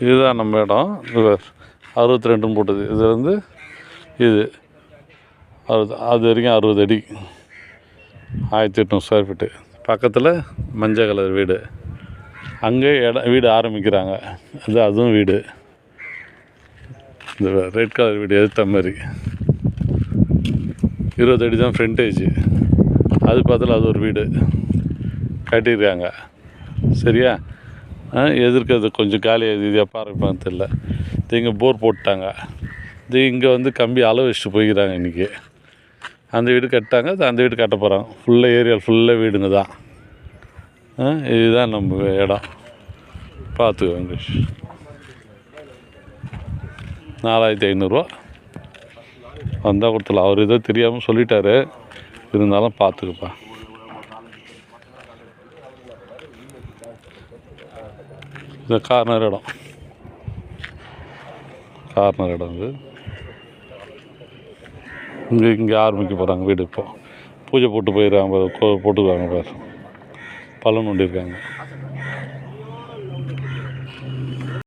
இதுதான் நம்ம இடம். இது 62 போட்டது. இது வந்து இது 60, அது வரைக்கும் 60 அடி, 1800 ஸ்கொயர் ஃபீட்டு. பக்கத்தில் மஞ்சள் கலர் வீடு, அங்கே வீடு ஆரம்பிக்கிறாங்க. அதுவும் வீடு, இந்த ரெட் கலர் வீடு எதிர்த்த மாதிரி 20 அடி தான் ஃப்ரண்டேஜ். அது பக்கத்தில் அது ஒரு வீடு கட்டியிருக்காங்க. சரியா? எதிர்க்கிறது கொஞ்சம் காலியாக இது எப்போ ஆரம்பிப்பாங்க தெரில. இது இங்கே போர் போட்டாங்க. இது இங்கே வந்து கம்பி அளவு வச்சுட்டு போய்க்கிறாங்க. இன்றைக்கி அந்த வீடு கட்டாங்க, அந்த வீடு கட்ட போகிறாங்க. ஃபுல்லாக ஏரியாவில் ஃபுல்லாக வீடுங்க தான். இதுதான் நம்ம இடம். பார்த்துக்கோங்க. 4500 வந்தால் கொடுத்துடலாம். அவர் ஏதோ தெரியாமல் சொல்லிட்டாரு, இருந்தாலும் பார்த்துக்குப்பா. இது கார்னர் இடம், இது இங்கே ஆரம்பிக்க போகிறாங்க வீடு. இப்போ பூஜை போட்டு போயிடுறாங்க, போட்டுக்குவாங்க பார், பலன் ஒண்டி இருக்காங்க.